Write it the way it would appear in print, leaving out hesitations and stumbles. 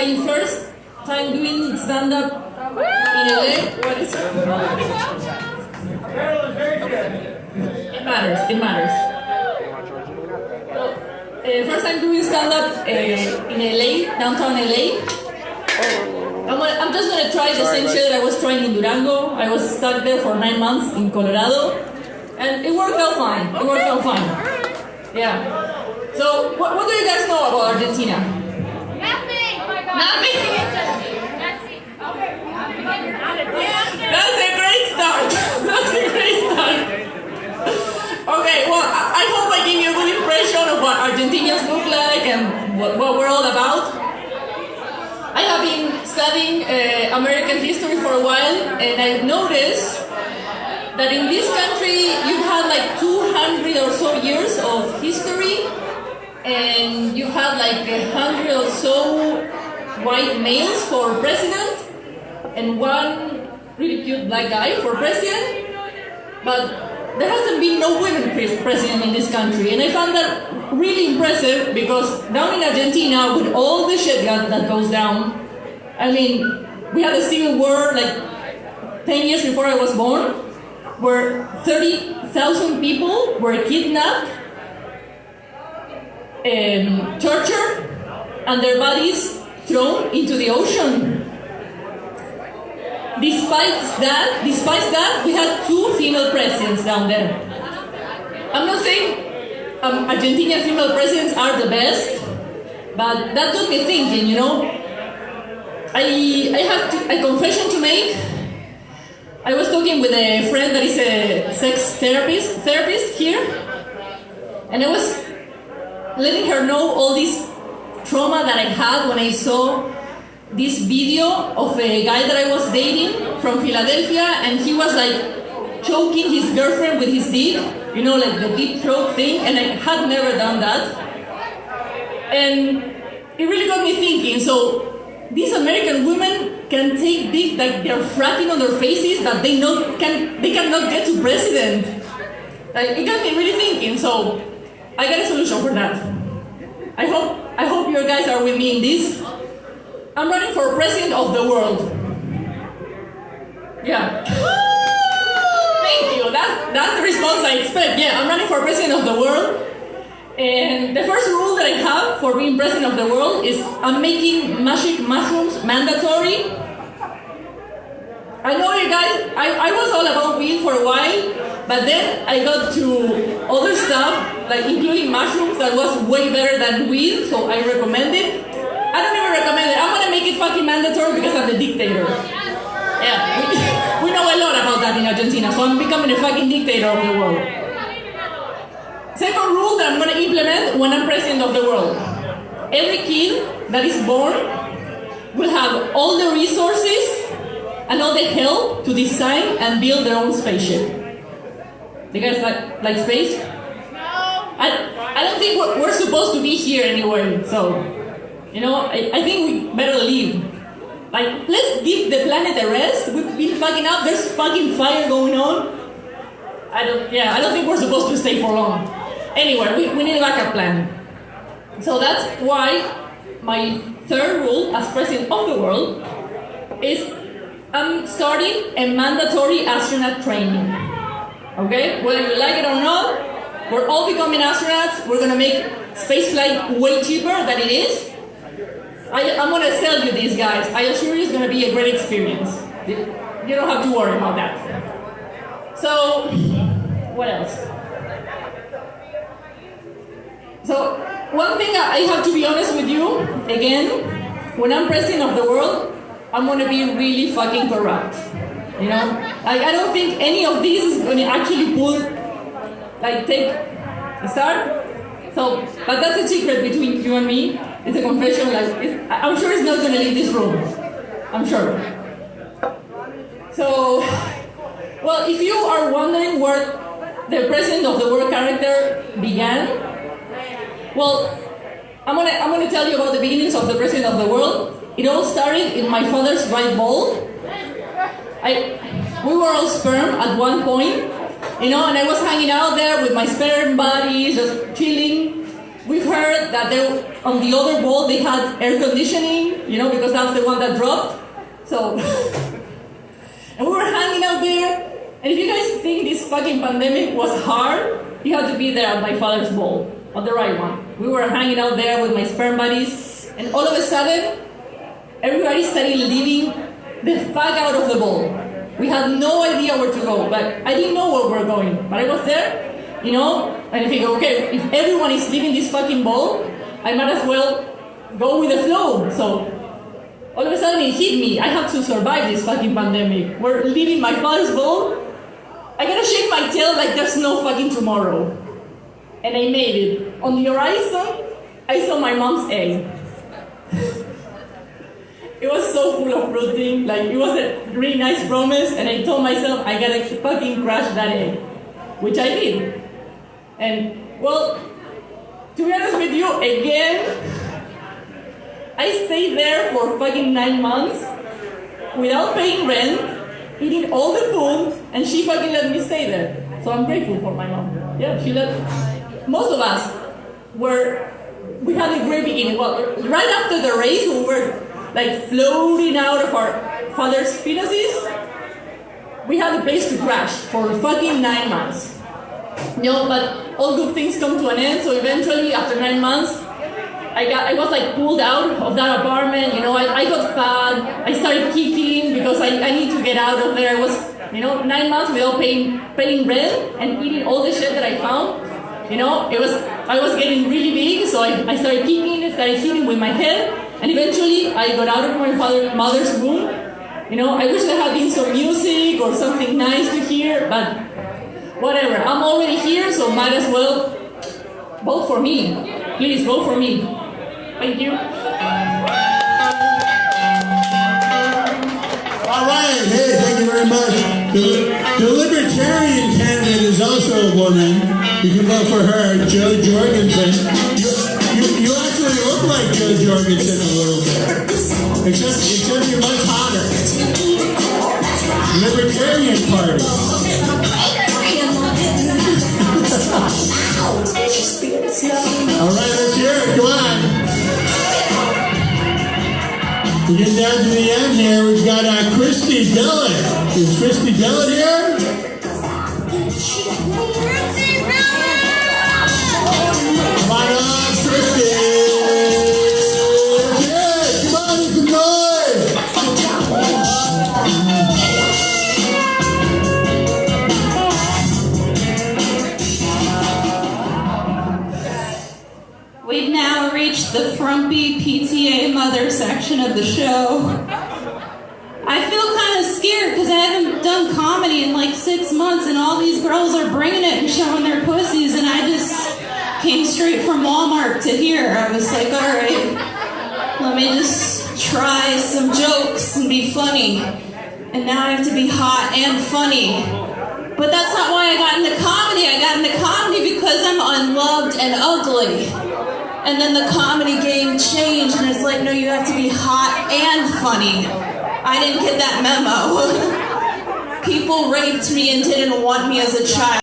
my first time doing stand-up in LA. What is it? It matters. First time doing stand-up in LA, downtown LA. I'm just gonna try the same shit that I was trying in Durango. I was stuck there for 9 months in Colorado, and it worked out fine. Yeah. So, what do you guys know about Argentina? Nothing! Oh my God. Nothing? That's a great start. Okay, well, I hope I gave you a good impression of what Argentinians look like and what we're all about. I have been studying American history for a while, and I've noticed that in this country you've had like 200 or so years of history, and you've had like 100 or so white males for president, and one really cute black guy for president, but there hasn't been no women president in this country, and I found that really impressive because down in Argentina, with all the shit that goes down, I mean, we had a civil war like 10 years before I was born, where 30,000 people were kidnapped, tortured, and their bodies thrown into the ocean. Despite that, we had 2 female presidents down there. I'm not saying Argentinian female presidents are the best, but that got me thinking, you know. I have a confession to make. I was talking with a friend that is a sex therapist here, and I was letting her know all this trauma that I had when I saw this video of a guy that I was dating from Philadelphia, and he was like choking his girlfriend with his dick, you know, like the deep throat thing, and I had never done that. And it really got me thinking, so these American women can take dick like they're fracking on their faces, but they cannot get to president. Like, it got me really thinking, so I got a solution for that. I hope you guys are with me in this. I'm running for president of the world. Yeah. Thank you. That's the response I expect. Yeah, I'm running for president of the world. And the first rule that I have for being president of the world is I'm making magic mushrooms mandatory. I know you guys, I was all about weed for a while, but then I got to other stuff, like including mushrooms, that was way better than weed, so I recommend it. I don't even recommend it. I'm gonna make it fucking mandatory because I'm the dictator. Yeah, we know a lot about that in Argentina, so I'm becoming a fucking dictator of the world. Second rule that I'm gonna implement when I'm president of the world. Every kid that is born will have all the resources and all the help to design and build their own spaceship. You guys like space? No. I don't think we're supposed to be here anyway, so. You know, I think we better leave. Like, let's give the planet a rest. We've been fucking up. There's fucking fire going on. I don't think we're supposed to stay for long. Anyway, we need a backup plan. So that's why my third rule as president of the world is I'm starting a mandatory astronaut training. Okay? Whether you like it or not, we're all becoming astronauts. We're gonna make spaceflight way cheaper than it is. I'm going to sell you these, guys. I assure you it's going to be a great experience. You don't have to worry about that. So, what else? So, one thing I have to be honest with you, again, when I'm president of the world, I'm going to be really fucking corrupt. You know? Like, I don't think any of this is going to actually take a start. So, but that's a secret between you and me. It's a confession. I'm sure it's not going to leave this room. I'm sure. So, well, if you are wondering where the president of the world character began, well, I'm gonna tell you about the beginnings of the president of the world. It all started in my father's right ball. We were all sperm at one point, you know, and I was hanging out there with my sperm buddies, just chilling. we heard that on the other bowl they had air conditioning, because that's the one that dropped. So, and we were hanging out there. And if you guys think this fucking pandemic was hard, you have to be there at my father's bowl, on the right one. We were hanging out there with my sperm buddies, and all of a sudden, everybody started leaving the fuck out of the bowl. We had no idea where to go, but I didn't know where we were going. But I was there, and I think, okay, if everyone is leaving this fucking bowl, I might as well go with the flow. So all of a sudden it hit me. I have to survive this fucking pandemic. We're leaving my father's bowl. I gotta shake my tail like there's no fucking tomorrow. And I made it. On the horizon, I saw my mom's egg. It was so full of protein. Like, it was a really nice promise. And I told myself, I gotta fucking crush that egg. Which I did. And, well, to be honest with you, again, I stayed there for fucking 9 months without paying rent, eating all the food, and she fucking let me stay there. So I'm grateful for my mom. Yeah, she let most of us we had a great beginning. Well, right after the race, we were like floating out of our father's penises. We had a place to crash for fucking 9 months. But all good things come to an end. So eventually, after 9 months, I was like pulled out of that apartment. I got fat. I started kicking because I need to get out of there. I was 9 months without paying rent and eating all the shit that I found. I was getting really big, so I started kicking, started hitting with my head, and eventually I got out of my mother's womb. I wish there had been some music or something nice to hear, but whatever. I'm already here, so might as well vote for me. Please vote for me. Thank you. All right, hey, thank you very much. The Libertarian candidate is also a woman. You can vote for her, Jo Jorgensen. You actually look like Jo Jorgensen a little bit, except you're much hotter. Libertarian Party. All right, let's hear it. Come on. We're getting down to the end here. We've got Christy Dillon. Is Christy Dillon here? Come on up, Christy. Yeah, come on, make some noise. We've now reached the frumpy PTA mother section of the show. I feel kind of scared because I haven't done comedy in like 6 months and all these girls are bringing it and showing their pussies, and I just came straight from Walmart to here. I was like, all right, let me just try some jokes and be funny. And now I have to be hot and funny. But that's not why I got into comedy. I got into comedy because I'm unloved and ugly. And then the comedy game changed, and it's like, no, you have to be hot and funny. I didn't get that memo. People raped me and didn't want me as a child.